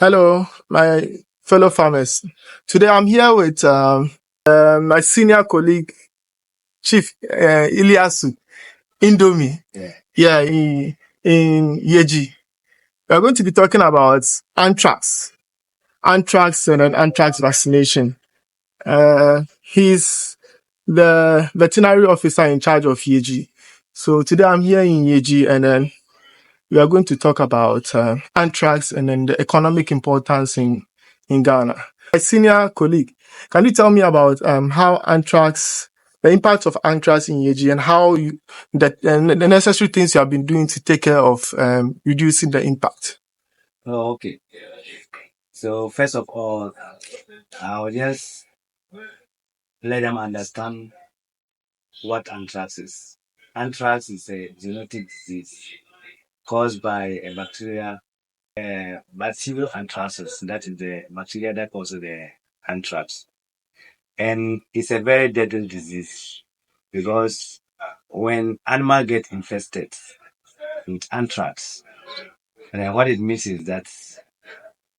Hello, my fellow farmers. Today I'm here with my senior colleague, Chief Illiasu, Indomie, yeah, in Yeji. We're going to be talking about anthrax and then anthrax vaccination. He's the veterinary officer in charge of Yeji. So today I'm here in Yeji and then we are going to talk about anthrax and then the economic importance in Ghana. My senior colleague, can you tell me about the impact of anthrax in Yeji and the necessary things you have been doing to take care of reducing the impact? Oh, okay. So first of all, I'll just let them understand what anthrax is. Anthrax is a zoonotic disease caused by a bacterial anthracis. That is the bacteria that causes the anthrax. And it's a very deadly disease because when animals get infested with anthrax, then what it means is that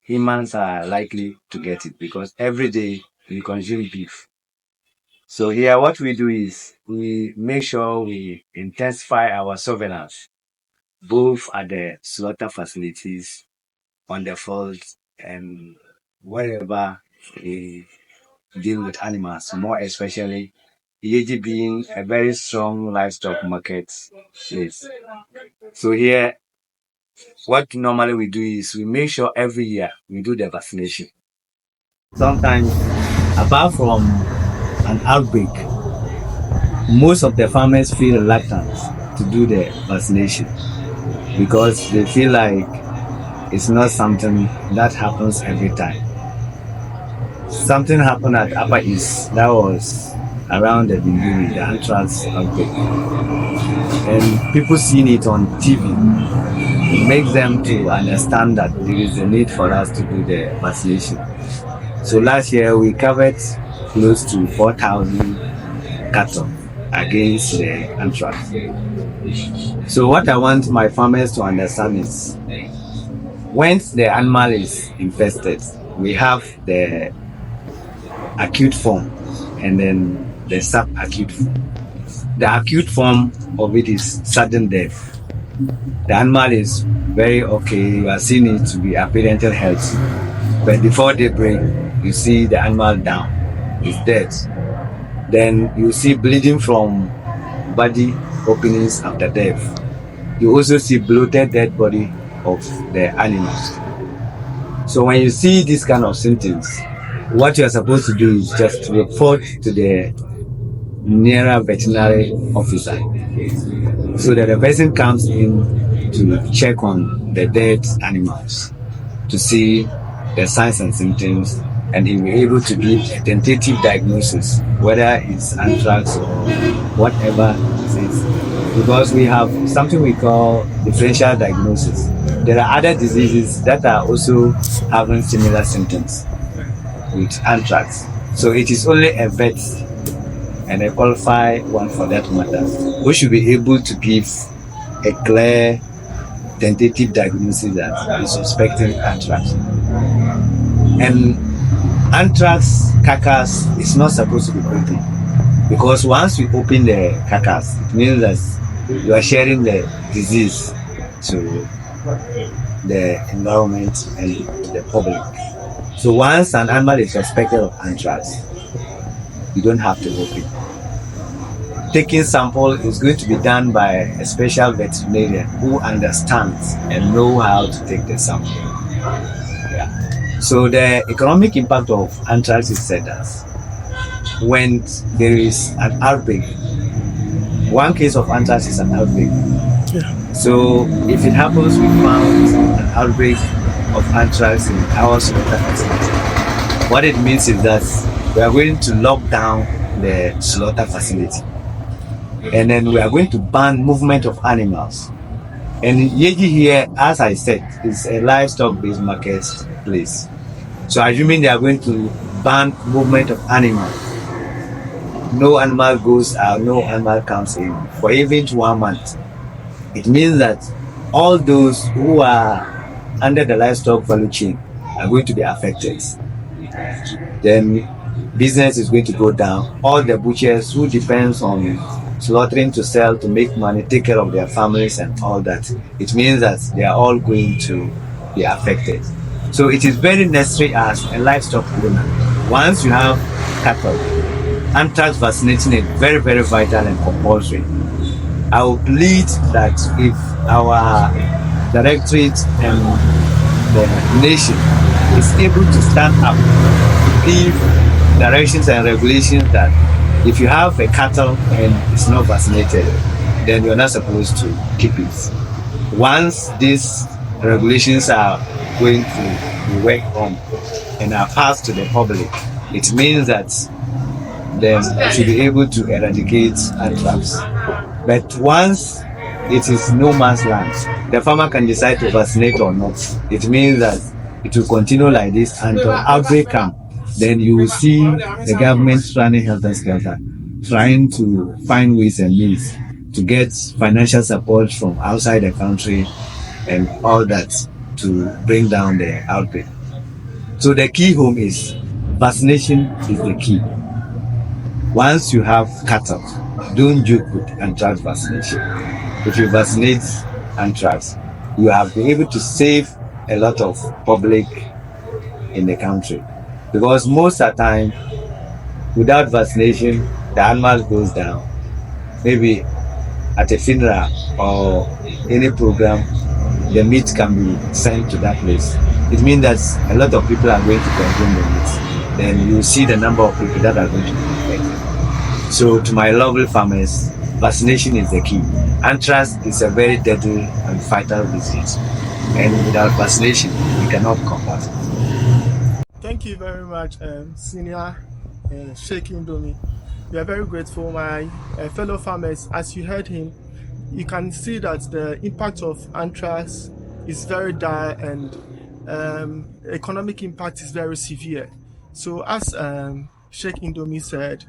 humans are likely to get it because every day we consume beef. So here what we do is we make sure we intensify our surveillance, both at the slaughter facilities, on the fields, and wherever we deal with animals, more especially Yeji being a very strong livestock market place. So here, what normally we do is we make sure every year we do the vaccination. Sometimes, apart from an outbreak, most of the farmers feel reluctant to do the vaccination because they feel like it's not something that happens every time. Something happened at Upper East that was around the beginning, the anthrax outbreak, and people seeing it on TV makes them to understand that there is a need for us to do the vaccination. So last year we covered close to 4,000 cattle against the anthrax. So what I want my farmers to understand is once the animal is infested, we have the acute form and then the subacute form. The acute form of it is sudden death. The animal is very okay, you are seeing it to be apparently healthy. But before daybreak, you see the animal down, it's dead. Then you see bleeding from body openings after death. You also see bloated dead body of the animals. So when you see these kind of symptoms, what you are supposed to do is just report to the nearer veterinary officer so that the person comes in to check on the dead animals to see the signs and symptoms, and he will be able to give a tentative diagnosis whether it's anthrax or whatever disease, because we have something we call differential diagnosis. There are other diseases that are also having similar symptoms with anthrax, so it is only a vet and a qualified one for that matter who should be able to give a clear tentative diagnosis that is suspecting anthrax. And anthrax carcass is not supposed to be open because once we open the carcass, it means that you are sharing the disease to the environment and the public. So once an animal is suspected of anthrax, you don't have to open. Taking sample is going to be done by a special veterinarian who understands and know how to take the sample. Yeah. So the economic impact of anthrax is said as when there is an outbreak. One case of anthrax is an outbreak. Yeah. So if it happens, we found an outbreak of anthrax in our slaughter facility. What it means is that we are going to lock down the slaughter facility, and then we are going to ban movement of animals. And Yeji here, as I said, is a livestock-based market place. So assuming they are going to ban movement of animals, no animal goes out, no animal comes in for even 1 month. It means that all those who are under the livestock value chain are going to be affected. Then business is going to go down. All the butchers who depends on slaughtering to sell to make money, take care of their families and all that, it means that they are all going to be affected. So it is very necessary as a livestock owner. Once you have cattle, anthrax vaccination is very, very vital and compulsory. I would plead that if our directorate and the nation is able to stand up to give directions and regulations that if you have a cattle and it's not vaccinated, then you're not supposed to keep it. Once these regulations are going to be worked on and are passed to the public, it means that then should be able to eradicate anthrax. But once it is no man's land, the farmer can decide to vaccinate or not. It means that it will continue like this until outbreak comes. Then you will see the government running helter skelter, trying to find ways and means to get financial support from outside the country and all that to bring down the outbreak. So the key home is vaccination is the key. Once you have cattle, don't joke with anthrax vaccination. If you vaccinate anthrax, you have been able to save a lot of public in the country. Because most of the time, without vaccination, the animal goes down. Maybe at a funeral or any program, the meat can be sent to that place. It means that a lot of people are going to consume the meat. Then you see the number of people that are going to be affected. So to my lovely farmers, vaccination is the key. Anthrax is a very deadly and fatal disease. And without vaccination, we cannot combat it. Thank you very much, Senior Sheikh Indomie. We are very grateful, my fellow farmers. As you heard him, you can see that the impact of anthrax is very dire and economic impact is very severe. So as Sheikh Indomie said,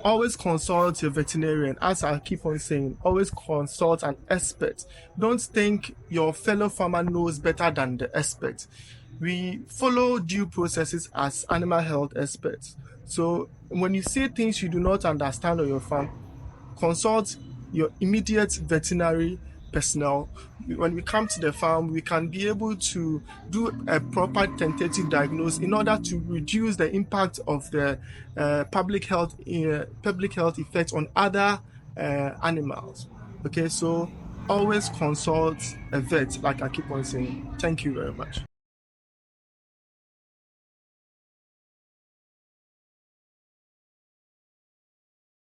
always consult your veterinarian. As I keep on saying, always consult an expert. Don't think your fellow farmer knows better than the expert. We follow due processes as animal health experts. So when you see things you do not understand on your farm, consult your immediate veterinary personnel. When we come to the farm, we can be able to do a proper tentative diagnosis in order to reduce the impact of the public health effects on other animals. Okay, so always consult a vet, like I keep on saying. Thank you very much.